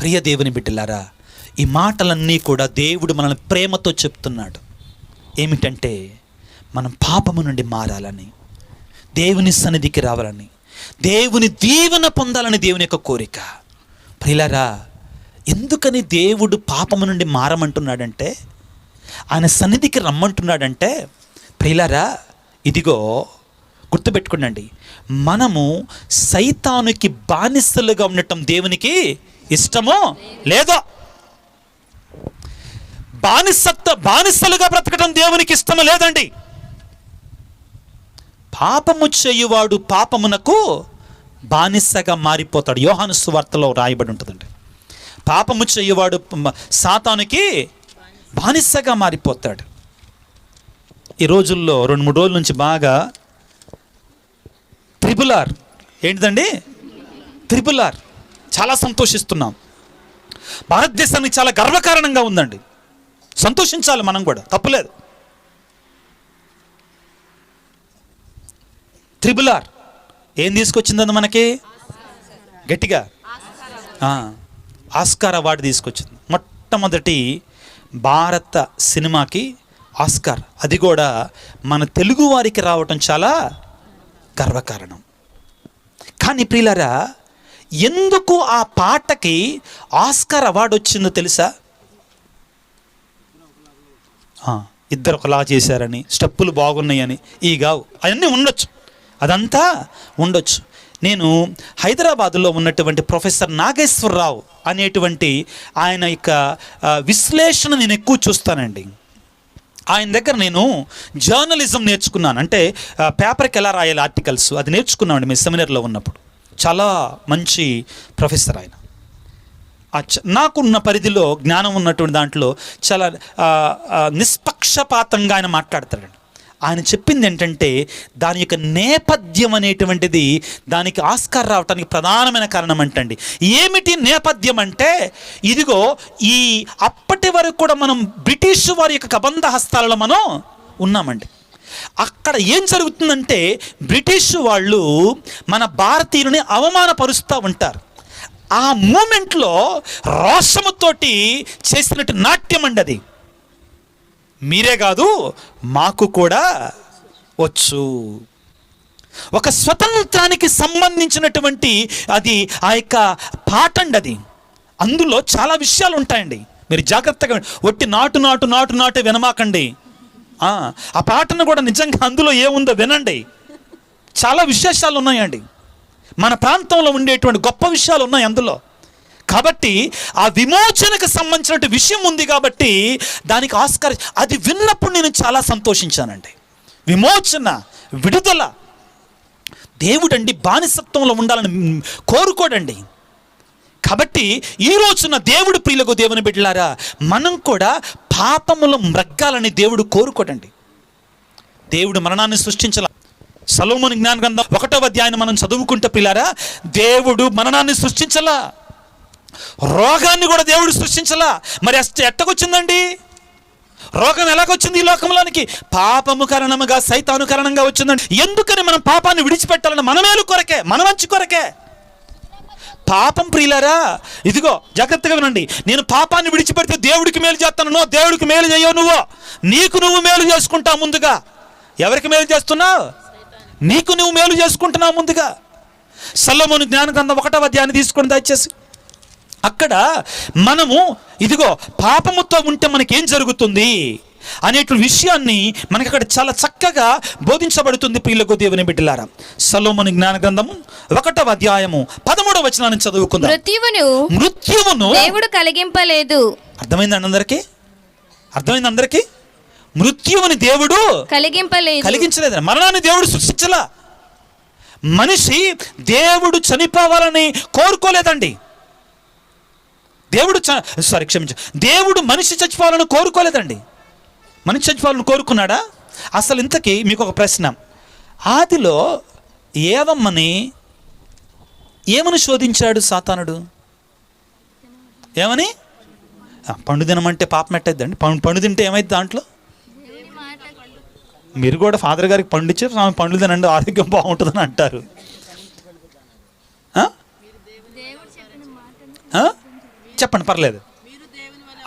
ప్రియ దేవుని బిడ్డలారా, ఈ మాటలన్నీ కూడా దేవుడు మనల్ని ప్రేమతో చెప్తున్నాడు. ఏమిటంటే మనం పాపము నుండి మారాలని, దేవుని సన్నిధికి రావాలని, దేవుని దీవెన పొందాలని దేవుని యొక్క కోరిక. ప్రియులారా, ఎందుకని దేవుడు పాపము నుండి మారమంటున్నాడంటే, ఆయన సన్నిధికి రమ్మంటున్నాడంటే, ప్రియులారా ఇదిగో గుర్తుపెట్టుకోండి, మనము సైతానుకి బానిసలుగా ఉండటం దేవునికి ఇష్టమో లేదో. బానిసలుగా బ్రతకడం దేవునికి ఇష్టమో లేదండి. పాపము చేయువాడు పాపమునకు బానిసగా మారిపోతాడు. యోహాను సువార్తలో రాయబడి ఉంటుందండి. పాపము చేయువాడు సాతానుకి బానిసగా మారిపోతాడు. ఈ రోజుల్లో 2-3 రోజుల నుంచి బాగా త్రిబుల్-R ఏంటిదండి, త్రిబుల్-R చాలా సంతోషిస్తున్నాం. భారతదేశానికి చాలా గర్వకారణంగా ఉందండి. సంతోషించాలి మనం కూడా, తప్పులేదు. త్రిబుల్-R ఏం తీసుకొచ్చిందని మనకి గట్టిగా ఆస్కార్ అవార్డు తీసుకొచ్చింది. మొట్టమొదటి భారత సినిమాకి ఆస్కార్, అది కూడా మన తెలుగు వారికి రావటం చాలా గర్వకారణం. కానీ ప్రియులారా, ఎందుకు ఆ పాటకి ఆస్కార్ అవార్డు వచ్చిందో తెలుసా? ఇద్దరు ఒకలా చేశారని, స్టెప్పులు బాగున్నాయని, ఈగావు అవన్నీ ఉండొచ్చు, అదంతా ఉండొచ్చు. నేను హైదరాబాదులో ఉన్నటువంటి ప్రొఫెసర్ నాగేశ్వరరావు అనేటువంటి ఆయన యొక్క విశ్లేషణ నేను ఎక్కువ చూస్తానండి. ఆయన దగ్గర నేను జర్నలిజం నేర్చుకున్నాను. అంటే పేపర్కి ఎలా రాయాలి ఆర్టికల్స్, అది నేర్చుకున్నామండి మేము సెమినార్లో ఉన్నప్పుడు. చాలా మంచి ప్రొఫెసర్ ఆయన. నాకున్న పరిధిలో జ్ఞానం ఉన్నటువంటి దాంట్లో చాలా నిష్పక్షపాతంగా ఆయన మాట్లాడతాడండి. ఆయన చెప్పింది ఏంటంటే, దాని యొక్క నేపథ్యం అనేటువంటిది దానికి ఆస్కార్ రావడానికి ప్రధానమైన కారణం అంటండి. ఏమిటి నేపథ్యం అంటే, ఇదిగో ఈ అప్పటి వరకు కూడా మనం బ్రిటిష్ వారి యొక్క కబంధ హస్తాలలో మనం ఉన్నామండి. అక్కడ ఏం జరుగుతుందంటే, బ్రిటిష్ వాళ్ళు మన భారతీయులని అవమానపరుస్తూ ఉంటారు. ఆ మూమెంట్లో రోషముతోటి చేసినట్టు నాట్యం అండి అది. మీరే కాదు, మాకు కూడా వచ్చు. ఒక స్వతంత్రానికి సంబంధించినటువంటి అది ఆ యొక్క పాట అండి అది. అందులో చాలా విషయాలు ఉంటాయండి, మీరు జాగ్రత్తగా ఒట్టి నాటు నాటు నాటు నాటు వినమాకండి. ఆ పాటను కూడా నిజంగా అందులో ఏముందో వినండి. చాలా విశేషాలు ఉన్నాయండి, మన ప్రాంతంలో ఉండేటువంటి గొప్ప విషయాలు ఉన్నాయి అందులో. కాబట్టి ఆ విమోచనకు సంబంధించిన విషయం ఉంది కాబట్టి దానికి ఆస్కార్. అది విన్నప్పుడు నేను చాలా సంతోషించానండి. విమోచన, విడుదల. దేవుడండి బానిసత్వంలో ఉండాలని కోరుకోడండి. కాబట్టి ఈ రోజున దేవుడు ప్రియులకు దేవుని బిడ్డలారా, మనం కూడా పాపములో మ్రగ్గాలని దేవుడు కోరుకోడండి. దేవుడు మరణాన్ని సృష్టించాల. సొలొమోను జ్ఞాన గ్రంథం 1వ అధ్యాయాన్ని మనం చదువుకుంటే ప్రియులారా, దేవుడు మరణాన్ని సృష్టించలా, రోగాన్ని కూడా దేవుడు సృష్టించలా. మరి ఎట్టకొచ్చిందండి రోగం? ఎలాగొచ్చింది ఈ లోకంలోనికి? పాపము కారణముగా, సైతాను కారణంగా వచ్చిందండి. ఎందుకని మనం పాపాన్ని విడిచిపెట్టాలని? మన మేలు కొరకే, మన మంచి కొరకే. పాపం ప్రియులారా, ఇదిగో జాగ్రత్తగా వినండి. నేను పాపాన్ని విడిచిపెడితే దేవుడికి మేలు చేస్తాను. నో, దేవుడికి మేలు చేయవు నువ్వు. నీకు నువ్వు మేలు చేసుకుంటావు ముందుగా. ఎవరికి మేలు చేస్తున్నావు? నీకు నువ్వు మేలు చేసుకుంటున్నావు ముందుగా. సొలొమోను జ్ఞాన గ్రంథం 1వ అధ్యాయాన్ని తీసుకొని దయచేసి, అక్కడ మనము ఇదిగో పాపముతో ఉంటే మనకేం జరుగుతుంది అనేటువంటి విషయాన్ని మనకి అక్కడ చాలా చక్కగా బోధించబడుతుంది. ప్రియులకు దేవుని బిడ్డలారా, సొలొమోను జ్ఞాన గ్రంథము 1వ అధ్యాయము 13వ వచనాన్ని చదువుకుందాం. మృత్యువును దేవుడు కలిగింపలేదు. అర్థమైందండి అందరికీ? అర్థమైంది అందరికీ? మృత్యువుని దేవుడు కలిగించలేదు. మరణాన్ని దేవుడు సృష్టించలా. మనిషి దేవుడు చనిపోవాలని కోరుకోలేదండి. దేవుడు మనిషి చచ్చిపోవాలని కోరుకోలేదండి. మనిషి చచ్చిపోవాలని కోరుకున్నాడా? అసలు ఇంతకీ మీకు ఒక ప్రశ్న. ఆదిలో ఏమని శోధించాడు సాతానుడు? ఏమని? పండు తినమంటే పాపం ఎట్టయిద్దండి? పండు తింటే ఏమైంది దాంట్లో? మీరు కూడా ఫాదర్ గారికి పండు ఇచ్చారు, ఆమె పండు తినండి ఆరోగ్యం బాగుంటుందని అంటారు. చెప్పండి, పర్లేదు.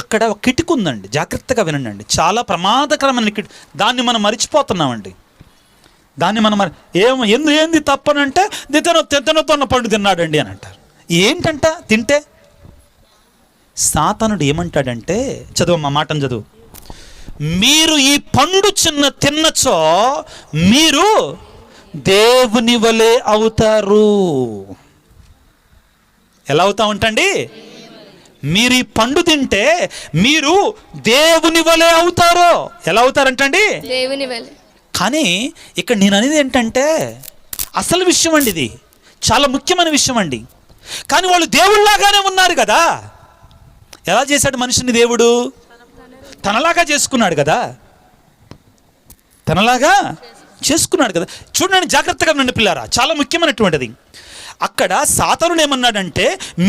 అక్కడ ఒక కిటికీ ఉందండి, జాగ్రత్తగా వినండి. చాలా ప్రమాదకరమైన కిటికీ. దాన్ని మనం మరిచిపోతున్నామండి. దాన్ని మనం ఏంది తప్పనంటే తినతోన్న పండు తిన్నాడండి అని అంటారు. ఏంటంట తింటే? సాతానుడు ఏమంటాడంటే, చదువు మాటను చదువు, మీరు ఈ పండు తిన్నచో మీరు దేవుని వలె అవుతారు. ఎలా అవుతా ఉంటాండి? మీరు ఈ పండు తింటే మీరు దేవుని వలె అవుతారు. ఎలా అవుతారంటండి? దేవుని వలె. కానీ ఇక్కడ నేను అనేది ఏంటంటే అసలు విషయం అండి, ఇది చాలా ముఖ్యమైన విషయం అండి. కానీ వాళ్ళు దేవుళ్ళలాగానే ఉన్నారు కదా. ఎలా చేశాడు మనిషిని దేవుడు? తనలాగా చేసుకున్నాడు కదా, తనలాగా చేసుకున్నాడు కదా. చూడండి, జాగ్రత్తగా వినండి పిల్లారా, చాలా ముఖ్యమైనటువంటిది. అక్కడ సాతానుడు ఏమన్నాడంటే,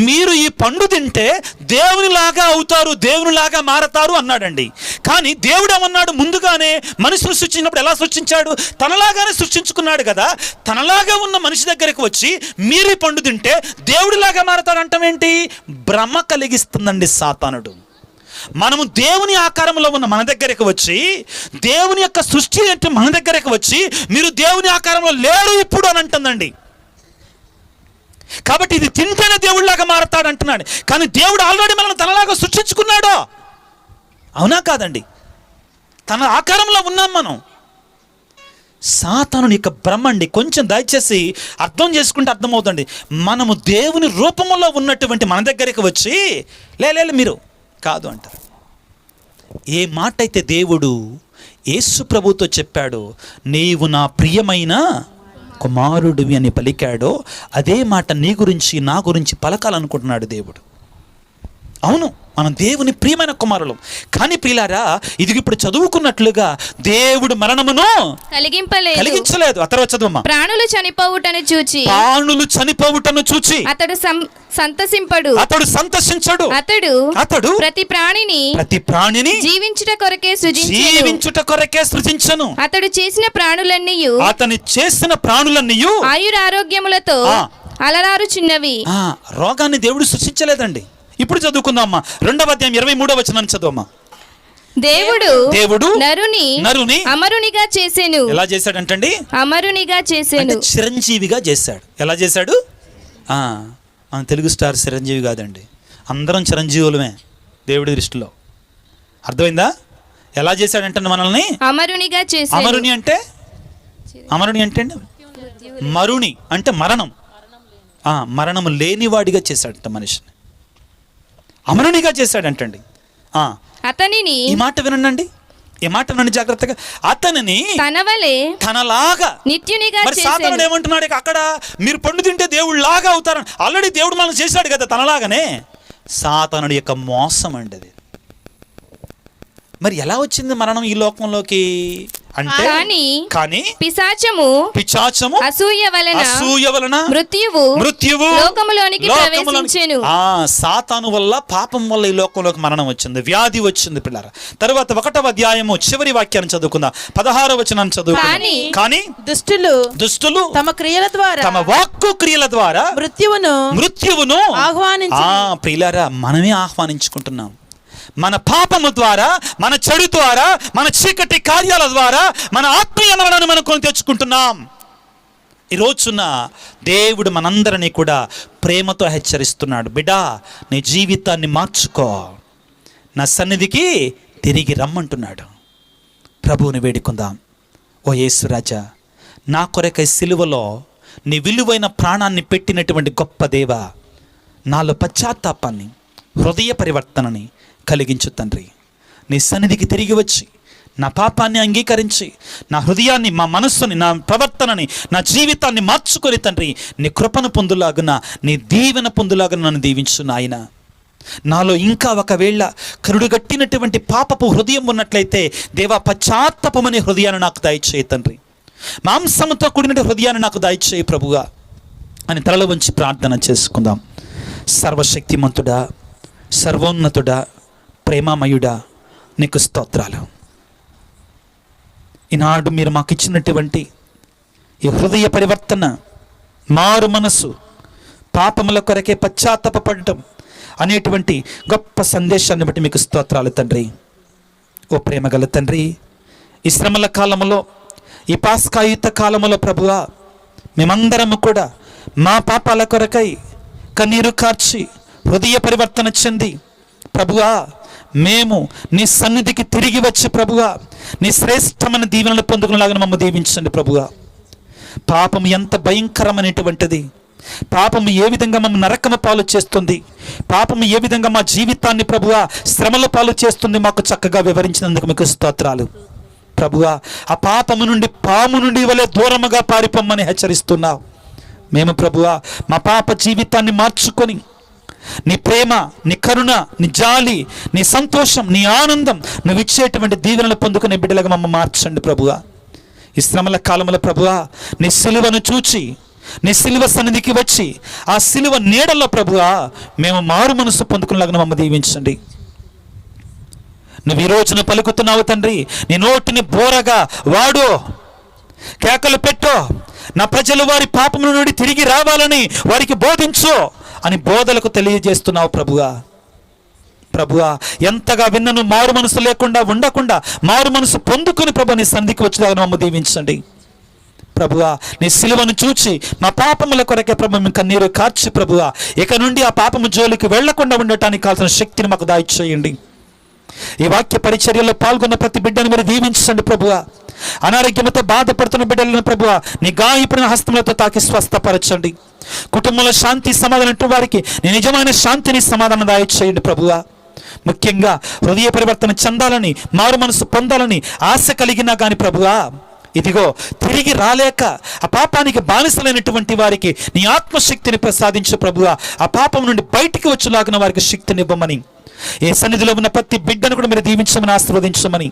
మీరు ఈ పండు తింటే దేవునిలాగా అవుతారు, దేవునిలాగా మారతారు అన్నాడండి. కానీ దేవుడు ఏమన్నాడు? ముందుగానే మనిషిని సృష్టించినప్పుడు ఎలా సృష్టించాడు? తనలాగానే సృష్టించుకున్నాడు కదా. తనలాగా ఉన్న మనిషి దగ్గరికి వచ్చి మీరు ఈ పండు తింటే దేవుడిలాగా మారతాడు అంటామేంటి? భ్రమ కలిగిస్తుందండి సాతానుడు. మనము దేవుని ఆకారంలో ఉన్న మన దగ్గరికి వచ్చి, దేవుని యొక్క సృష్టి అంటే మన దగ్గరికి వచ్చి మీరు దేవుని ఆకారంలో లేరు ఇప్పుడు అని అంటుందండి. కాబట్టి ఇది తింటేనే దేవుడిలాగా మారతాడు అంటున్నాడు. కానీ దేవుడు ఆల్రెడీ మనల్ని తనలాగా సృష్టించుకున్నాడు. అవునా కాదండి? తన ఆకారంలో ఉన్నాం మనం. సాతాను యొక్క భ్రమ అండి. కొంచెం దయచేసి అర్థం చేసుకుంటే అర్థమవుతుంది. మనము దేవుని రూపంలో ఉన్నటువంటి మన దగ్గరికి వచ్చి లేదు మీరు కాదు అంటారు. ఏ మాట అయితే దేవుడు యేసు ప్రభుతో చెప్పాడు, నీవు నా ప్రియమైన కుమారుడివి అని పలికాడో, అదే మాట నీ గురించి నా గురించి పలకాలనుకుంటున్నాడు దేవుడు. అవును, మనం దేవుని ప్రియమైన కుమారులు. కానీ ప్రియులారా, ఇది ఇప్పుడు చదువుకున్నట్లుగా దేవుడు మరణమును కలిగించలేదు. ఆ తర్వాత చదువమ్మా. ప్రాణులు చనిపోవుటను చూచి అతడు సంతసించడు. అతడు ప్రతి ప్రాణిని జీవించుట కొరకే సృజించెను. అతడు చేసిన ప్రాణులన్నీ ఆయురారోగ్యములతో అలరారుచున్నవి. రోగాన్ని దేవుడు సృష్టించలేదండి. ఇప్పుడు చదువుకుందామా, 2వ అధ్యాయం 23వ వచనాన్ని చదువమ్మా. దేవుడు నరుని అమరునిగా చేసెను. ఎలా చేశాడంటండి? అమరునిగా చేసెను, చిరంజీవిగా చేశాడు. ఎలా చేశాడు? మన తెలుగు స్టార్ చిరంజీవి కాదండి, అందరం చిరంజీవులమే దేవుడి దృష్టిలో. అర్థమైందా? ఎలా చేశాడంటే మనల్ని అమరునిగా చేశాడు. అమరుని అంటే మరుని అంటే మరణం. మరణము లేనివాడిగా చేశాడంట మనిషిని. అమరునిగా చేశాడంటండి. అతనిని, ఈ మాట వినండి, ఈ మాట వినండి జాగ్రత్తగా. అతనిని తనలాగా నిత్యునిగా చేశాడు. సాతానుడు ఏమంటున్నాడు అక్కడ? మీరు పండు తింటే దేవుడు లాగా అవుతారని. ఆల్రెడీ దేవుడు మనం చేశాడు కదా తనలాగానే. సాతానుడి యొక్క మోసం అండి అది. మరి ఎలా వచ్చింది మరణం ఈ లోకంలోకి అంటే? కానీ పిశాచము అసూయ వలన మృత్యువు లోకములోనికి ప్రవేశించెను. సాతాను వల్ల, పాపం వల్ల ఈ లోకంలోకి మరణం వచ్చింది, వ్యాధి వచ్చింది పిల్లరా. తర్వాత 1వ అధ్యాయము చివరి వాక్యాన్ని చదువుకుందాం, 16వ వచనాన్ని చదువుకుందాం. కానీ దుష్టులు తమ వాక్కు క్రియల ద్వారా మృత్యువును ప్రియులారా మనమే ఆహ్వానించుకుంటున్నాం. మన పాపము ద్వారా, మన చెడు ద్వారా, మన చీకటి కార్యాల ద్వారా మన ఆత్మీయ మరణాన్ని మనం కొని తెచ్చుకుంటున్నాం. ఈ రోజున దేవుడు మనందరినీ కూడా ప్రేమతో హెచ్చరిస్తున్నాడు. బిడ్డా, నీ జీవితాన్ని మార్చుకో, నా సన్నిధికి తిరిగి రమ్మంటున్నాడు. ప్రభువుని వేడుకుందాం. ఓ యేసురాజా, నా కొరకై సిలువలో నీ విలువైన ప్రాణాన్ని పెట్టినటువంటి గొప్ప దేవా, నాలో పశ్చాత్తాపాన్ని, హృదయ పరివర్తనని కలిగించు తండ్రి. నీ సన్నిధికి తిరిగి వచ్చి నా పాపాన్ని అంగీకరించి నా హృదయాన్ని, మా మనస్సుని, నా ప్రవర్తనని, నా జీవితాన్ని మార్చుకొని తండ్రి నీ కృపను పొందులాగున, నీ దీవెన పొందులాగున నన్ను దీవించు నాయన. నాలో ఇంకా ఒకవేళ కరుడుగట్టినటువంటి పాపపు హృదయం ఉన్నట్లయితే దేవా, పశ్చాత్తాపమనే హృదయాన్ని నాకు దయచేయి తండ్రి. మాంసంతో కూడిన హృదయాన్ని నాకు దయచేయి ప్రభుగా అని తలలో వంచి ప్రార్థన చేసుకుందాం. సర్వశక్తిమంతుడా, సర్వోన్నతుడా, ప్రేమామయుడా, నీకు స్తోత్రాలు. ఈనాడు మీరు మాకు ఇచ్చినటువంటి ఈ హృదయ పరివర్తన, మారు మనసు, పాపముల కొరకే పశ్చాత్తాపపడటం, అనేటువంటి గొప్ప సందేశాన్ని బట్టి మీకు స్తోత్రాలు తండ్రి. ఓ ప్రేమగల తండ్రి, ఈ శ్రమల కాలంలో, ఈ పాస్కాయుత కాలంలో ప్రభువా, మేమందరము కూడా మా పాపాల కొరకై కన్నీరు కార్చి హృదయ పరివర్తన చెంది ప్రభువా, మేము నీ సన్నిధికి తిరిగి వచ్చి ప్రభువా, నీ శ్రేష్టమైన దీవెనలు పొందుకునేలాగా మమ్మల్ని దీవించండి ప్రభువా. పాపం ఎంత భయంకరమైనటువంటిది, పాపము ఏ విధంగా మమ్మల్ని నరకము పాలు చేస్తుంది, పాపము ఏ విధంగా మా జీవితాన్ని ప్రభువా శ్రమల పాలు చేస్తుంది, మాకు చక్కగా వివరించినందుకు మీకు స్తోత్రాలు ప్రభువా. ఆ పాపము నుండి, పాము నుండి వలె దూరముగా పారిపోమ్మని హెచ్చరిస్తున్నావు. మేము ప్రభువా మా పాప జీవితాన్ని మార్చుకొని నీ ప్రేమ, నీ కరుణ, నీ జాలి, నీ సంతోషం, నీ ఆనందం నువ్వు ఇచ్చేటువంటి దీవెనలు పొందుకునే బిడ్డలుగా మమ్మల్ని మార్చండి ప్రభువా. ఈ శ్రమల కాలంలో ప్రభువా, నీ సిలువను చూచి, నీ సిలువ సన్నిధికి వచ్చి ఆ సిలువ నీడల్లో ప్రభువా మేము మారు మనసు పొందుకునేలాగా మమ్మల్ని దీవించండి. నువ్వు ఈ రోజున పలుకుతున్నావు తండ్రి, నీ నోటిని బోరగా వాడు, కేకలు పెట్టో, నా ప్రజలు వారి పాపముల నుండి తిరిగి రావాలని వారికి బోధించు అని బోధలకు తెలియజేస్తున్నావు ప్రభువా. ప్రభువా, ఎంతగా విన్నను మారు మనసు లేకుండా ఉండకుండా మారు మనసు పొందుకుని ప్రభు నీ సన్నిధికి వచ్చేలాగా మమ్మల్ని దీవించండి ప్రభువా. నీ సిలువను చూచి మా పాపముల కొరకే ప్రభు మీ కన్నీరు కార్చి ప్రభువా, ఇక నుండి ఆ పాపము జోలికి వెళ్లకుండా ఉండటానికి కావాల్సిన శక్తిని మాకు దయచేయండి. ఈ వాక్య పరిచర్యలో పాల్గొన్న ప్రతి బిడ్డను మీరు దీవించండి ప్రభువా. అనారోగ్యంతో బాధపడుతున్న బిడ్డలను ప్రభువా నీ గాయపడిన హస్తములతో తాకి స్వస్థపరచండి. కుటుంబంలో శాంతి సమాధానం వారికి నీ నిజమైన శాంతిని సమాధానం దయచేయండి ప్రభువా. ముఖ్యంగా హృదయ పరివర్తన చెందాలని, మారు మనసు పొందాలని ఆశ కలిగినా కానీ ప్రభువా, ఇదిగో తిరిగి రాలేక ఆ పాపానికి బానిసలైనటువంటి వారికి నీ ఆత్మశక్తిని ప్రసాదించు ప్రభువా. ఆ పాపం నుండి బయటికి వచ్చేలాగిన వారికి శక్తిని ఇవ్వమని, ఏ సన్నిధిలో ఉన్న ప్రతి బిడ్డను కూడా మీరు దీవించమని, ఆశీర్వదించమని,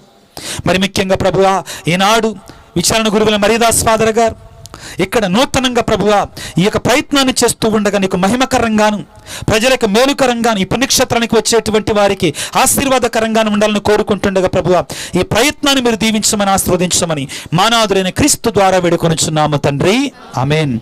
మరి ముఖ్యంగా ప్రభువా ఈనాడు విచారణ గురువుల మరీదాస్ ఫాదర్ గారు ఇక్కడ నూతనంగా ప్రభువా ఈ యొక్క ప్రయత్నాన్ని చేస్తూ ఉండగా నీకు మహిమకరంగాను, ప్రజలకు మేలుకరంగాను, ఈ పుణ్యక్షేత్రానికి వచ్చేటువంటి వారికి ఆశీర్వాదకరంగాను ఉండాలని కోరుకుంటుండగా ప్రభువా ఈ ప్రయత్నాన్ని మీరు దీవించమని, ఆశీర్వదించమని మానాదురైన క్రీస్తు ద్వారా వేడుకొనుచున్నాము తండ్రి. ఆమేన్.